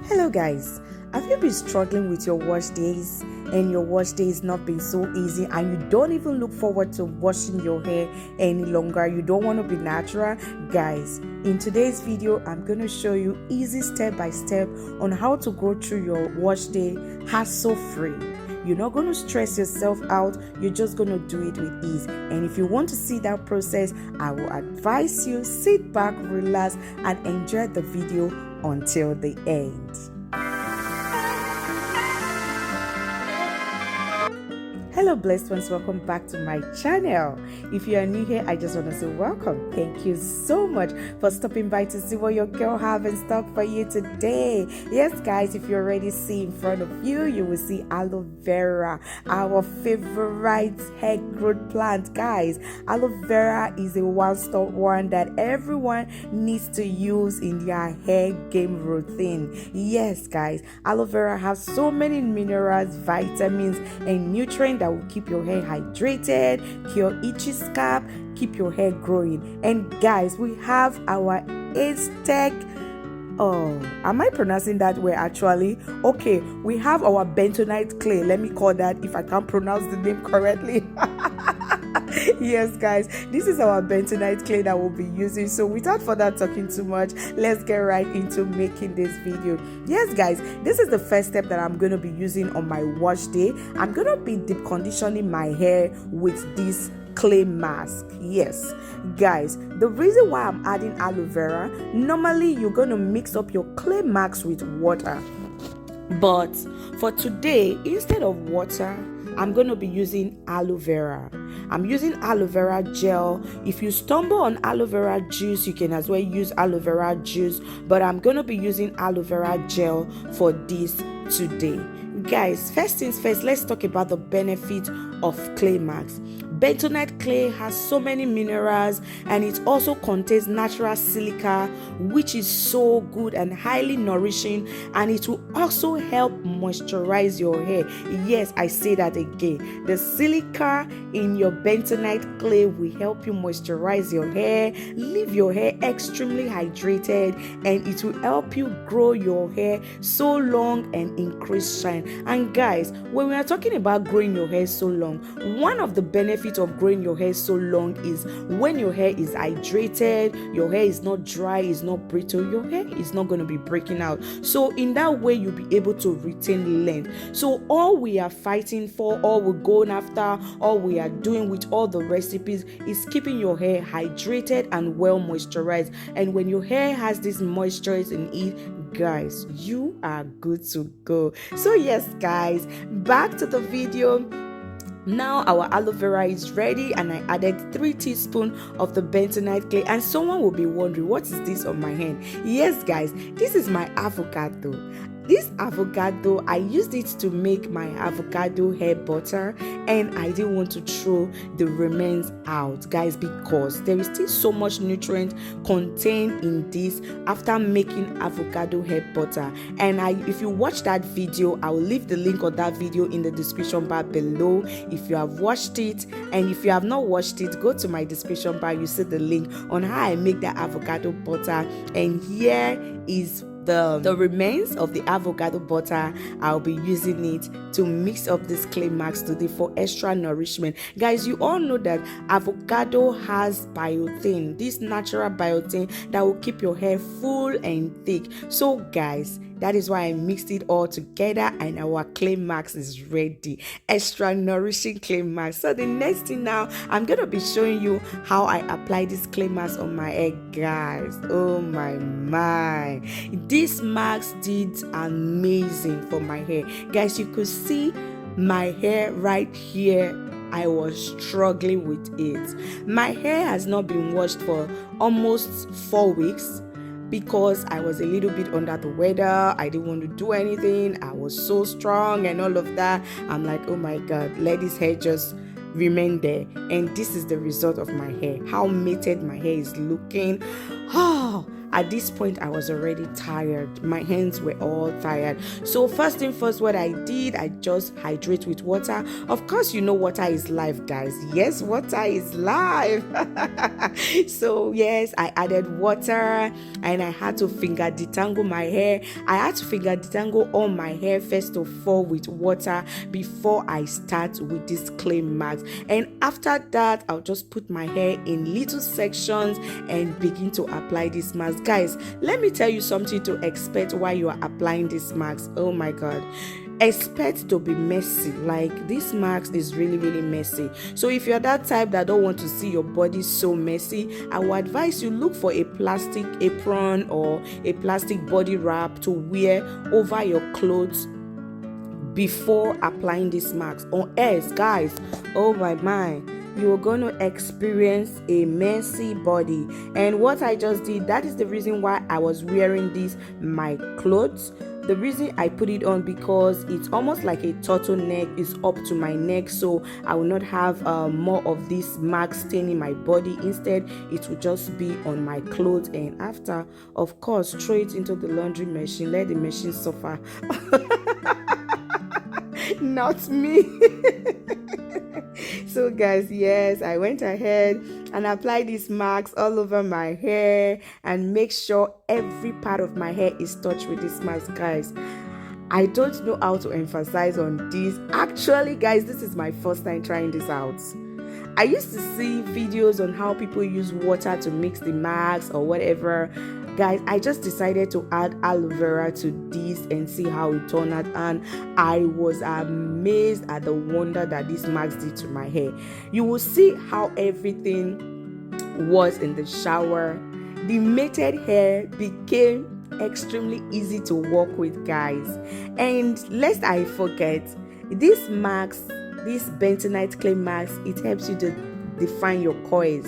Hello guys, have you been struggling with your wash days and your wash days not been so easy and you don't even look forward to washing your hair any longer? You don't want to be natural? Guys, in today's video I'm going to show you easy step by step on how to go through your wash day hassle free. You're not going to stress yourself out. You're just going to do it with ease. And if you want to see that process, I will advise you sit back, relax, and enjoy the video until the end. Hello blessed ones, welcome back to my channel. If you are new here, I just want to say welcome. Thank you so much for stopping by to see what your girl have in stock for you today. Yes guys, if you already see in front of you, you will see aloe vera, our favorite hair growth plant. Guys, aloe vera is a one-stop one that everyone needs to use in their hair game routine. Yes guys, aloe vera has so many minerals, vitamins, and nutrients that will keep your hair hydrated, cure itchy scalp, keep your hair growing. And guys, we have our AZTEC. Oh, am I pronouncing that way actually? Okay, we have our bentonite clay. Let me call that if I can't pronounce the name correctly. Yes guys, this is our bentonite clay that we'll be using. So without further talking too much, let's get right into making this video. Yes guys, this is the first step that I'm going to be using on my wash day. I'm going to be deep conditioning my hair with this clay mask. Yes guys, the reason why I'm adding aloe vera, normally you're going to mix up your clay mask with water, but for today, instead of water, I'm going to be using aloe vera. I'm using aloe vera gel. If you stumble on aloe vera juice, you can as well use aloe vera juice, but I'm going to be using aloe vera gel for this today. Guys, first things first, let's talk about the benefit of clay masks. Bentonite clay has so many minerals and it also contains natural silica, which is so good and highly nourishing, and it will also help moisturize your hair. Yes, I say that again. The silica in your bentonite clay will help you moisturize your hair, leave your hair extremely hydrated, and it will help you grow your hair so long and increase shine. And guys, when we are talking about growing your hair so long, one of the benefits of growing your hair so long is when your hair is hydrated, your hair is not dry, is not brittle, your hair is not going to be breaking out. So in that way, you'll be able to retain length. So all we are fighting for, all we're going after, all we are doing with all the recipes is keeping your hair hydrated and well moisturized. And when your hair has this moisture in it, guys, you are good to go. So yes guys, back to the video. Now our aloe vera is ready and I added 3 teaspoons of the bentonite clay. And someone will be wondering, what is this on my hand? Yes guys, this is my avocado. This avocado, I used it to make my avocado hair butter, and I didn't want to throw the remains out, guys, because there is still so much nutrient contained in this after making avocado hair butter. And if you watch that video, I will leave the link of that video in the description bar below if you have watched it. And if you have not watched it, go to my description bar, you see the link on how I make that avocado butter. And here is the remains of the avocado butter. I'll be using it to mix up this clay mask today for extra nourishment. Guys, you all know that avocado has biotin, this natural biotin that will keep your hair full and thick. So guys, that is why I mixed it all together and our clay mask is ready. Extra nourishing clay mask. So the next thing now, I'm going to be showing you how I apply this clay mask on my hair, guys. Oh my. This mask did amazing for my hair. Guys, you could see my hair right here. I was struggling with it. My hair has not been washed for almost 4 weeks. Because I was a little bit under the weather, I didn't want to do anything, I was so strong and all of that. I'm like, oh my god, let this hair just remain there. And this is the result of my hair, how matted my hair is looking. At this point, I was already tired. My hands were all tired. So first thing first, what I did, I just hydrate with water. Of course, you know water is life, guys. Yes, water is life. So yes, I added water and I had to finger detangle my hair. I had to finger detangle all my hair first of all with water before I start with this clay mask. And after that, I'll just put my hair in little sections and begin to apply this mask. Guys, let me tell you something to expect while you are applying this mask. Oh my god, expect to be messy. Like, this mask is really messy. So if you're that type that don't want to see your body so messy, I would advise you look for a plastic apron or a plastic body wrap to wear over your clothes before applying this mask, or else, guys, oh my, you're going to experience a messy body. And what I just did, that is the reason why I was wearing this my clothes. The reason I put it on, because it's almost like a turtleneck, is up to my neck, so I will not have more of this mask staining my body. Instead, it will just be on my clothes, and after, of course, throw it into the laundry machine. Let the machine suffer. Not me. So guys, yes, I went ahead and applied this mask all over my hair and make sure every part of my hair is touched with this mask. Guys, I don't know how to emphasize on this. Actually, guys, this is my first time trying this out. I used to see videos on how people use water to mix the mask or whatever. Guys, I just decided to add aloe vera to this and see how it turned out, and I was amazed at the wonder that this mask did to my hair. You will see how everything was in the shower. The matted hair became extremely easy to work with, guys. And lest I forget, this mask, this bentonite clay mask, it helps you to define your coils.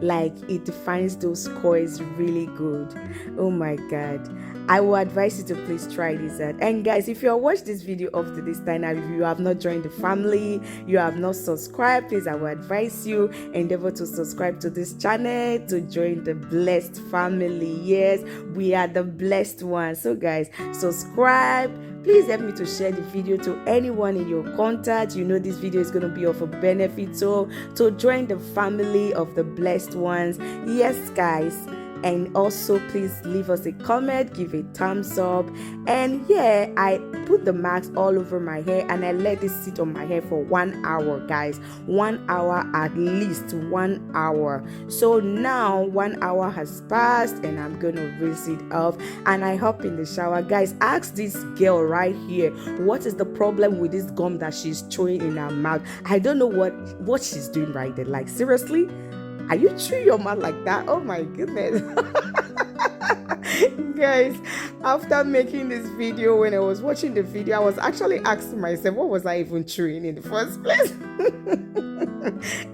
Like, it defines those coils really good. Oh my god, I will advise you to please try this out. And guys, if you have watched this video up to this time, and if you have not joined the family, you have not subscribed, please, I will advise you endeavor to subscribe to this channel to join the blessed family. Yes, we are the blessed ones. So guys, subscribe. Please help me to share the video to anyone in your contact. You know this video is going to be of a benefit, so to join the family of the blessed ones. Yes, guys. And also, please leave us a comment, give a thumbs up. And yeah, I put the mask all over my hair and I let it sit on my hair for 1 hour, guys. 1 hour, at least 1 hour. So now 1 hour has passed and I'm gonna rinse it off and I hop in the shower. Guys, ask this girl right here, what is the problem with this gum that she's chewing in her mouth? I don't know what she's doing right there. Like, seriously? Are you chewing your mouth like that? Oh my goodness. Guys, after making this video, when I was watching the video, I was actually asking myself, what was I even chewing in the first place?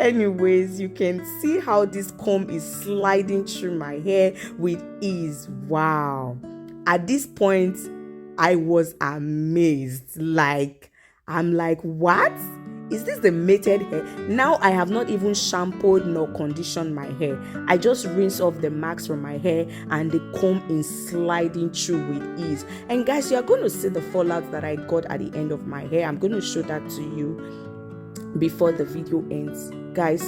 Anyways, you can see how this comb is sliding through my hair with ease. Wow. At this point, I was amazed. I'm like, what? Is this the matted hair? Now I have not even shampooed nor conditioned my hair. I just rinse off the marks from my hair and the comb is sliding through with ease. And guys, you are going to see the fallout that I got at the end of my hair. I'm going to show that to you before the video ends. Guys,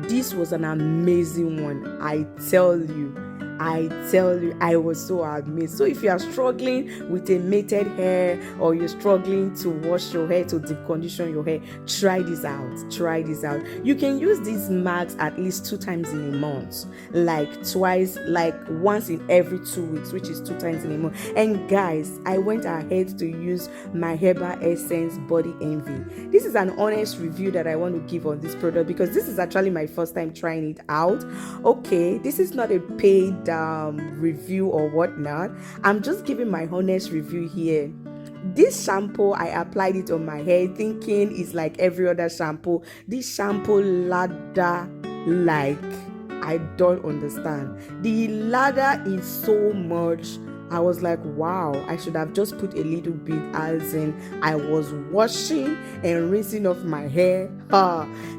this was an amazing one. I tell you, I was so amazed. So if you are struggling with a matted hair, or you're struggling to wash your hair, to deep condition your hair, try this out. You can use these masks at least 2 times in a month, like once in every 2 weeks, which is 2 times in a month. And guys, I went ahead to use my herbal essence body envy. This is an honest review that I want to give on this product, because this is actually my first time trying it out. Okay, this is not a paid review or whatnot. I'm just giving my honest review here. This shampoo, I applied it on my hair thinking it's like every other shampoo. This shampoo ladder, like, I don't understand. The ladder is so much I was like, wow, I should have just put a little bit, as in I was washing and rinsing off my hair.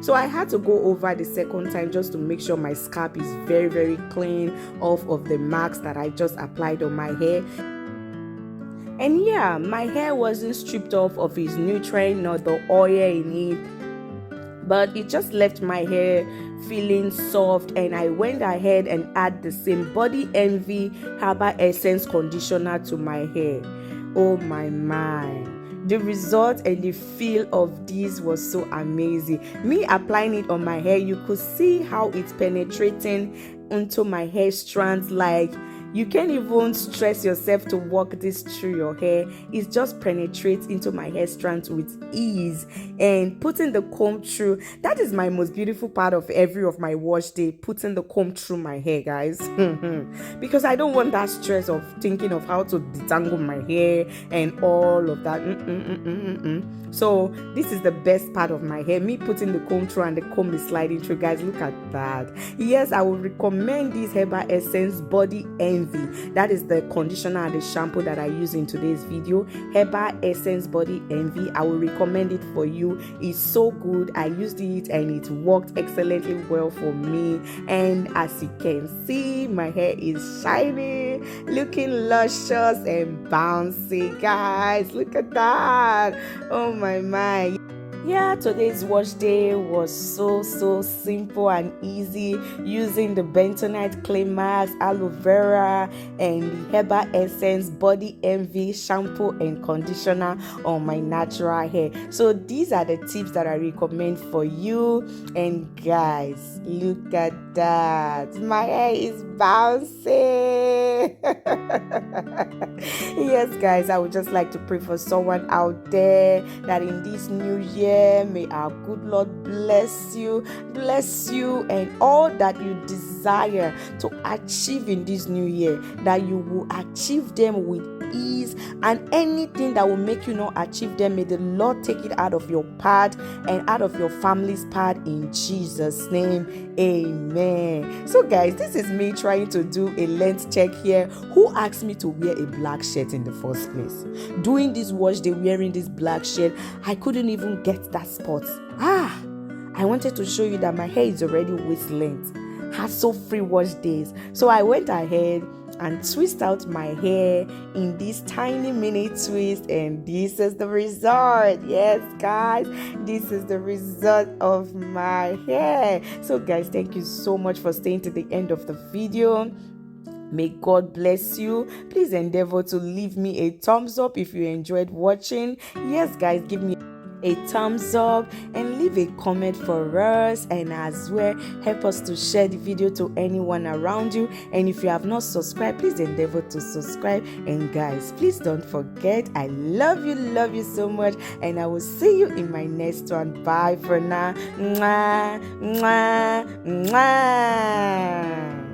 So I had to go over the second time just to make sure my scalp is very, very clean off of the marks that I just applied on my hair. And yeah, my hair wasn't stripped off of its nutrient nor the oil in it, but it just left my hair feeling soft. And I went ahead and add the same Body Envy Herbal Essence conditioner to my hair. Oh my mind, the result and the feel of this was so amazing. Me applying it on my hair, you could see how it's penetrating into my hair strands. Like, you can't even stress yourself to walk this through your hair. It just penetrates into my hair strands with ease. And putting the comb through, that is my most beautiful part of every of my wash day, putting the comb through my hair, guys. Because I don't want that stress of thinking of how to detangle my hair and all of that. So this is the best part of my hair, me putting the comb through and the comb is sliding through. Guys, look at that. Yes, I would recommend this Herbal Essence Body Envy. That is the conditioner and the shampoo that I use in today's video. Herbal Essence Body Envy, I will recommend it for you. It's so good. I used it and it worked excellently well for me. And as you can see, my hair is shiny, looking luscious and bouncy. Guys, look at that. Oh my. Yeah, today's wash day was so simple and easy, using the bentonite clay mask, aloe vera, and the Herbal Essence Body Envy shampoo and conditioner on my natural hair. So these are the tips that I recommend for you. And guys, look at that, my hair is bouncy. Yes guys, I would just like to pray for someone out there that in this new year, may our good Lord bless you, and all that you desire to achieve in this new year, that you will achieve them with ease, and anything that will make you not achieve them, may the Lord take it out of your path and out of your family's path in Jesus' name. Amen. So guys, this is me trying to do a length check here. Who asked me to wear a black shirt in the first place? Doing this wash day wearing this black shirt, I couldn't even get that spot. I wanted to show you that my hair is already waist length, hassle free wash days. So I went ahead and twist out my hair in this tiny mini twist, and this is the result. Yes guys, this is the result of my hair. So guys, thank you so much for staying to the end of the video. May God bless you. Please endeavor to leave me a thumbs up if you enjoyed watching. Yes guys, give me a thumbs up and leave a comment for us, and as well help us to share the video to anyone around you. And if you have not subscribed, please endeavor to subscribe. And guys, please don't forget, I love you so much, and I will see you in my next one. Bye for now. Mwah, mwah, mwah.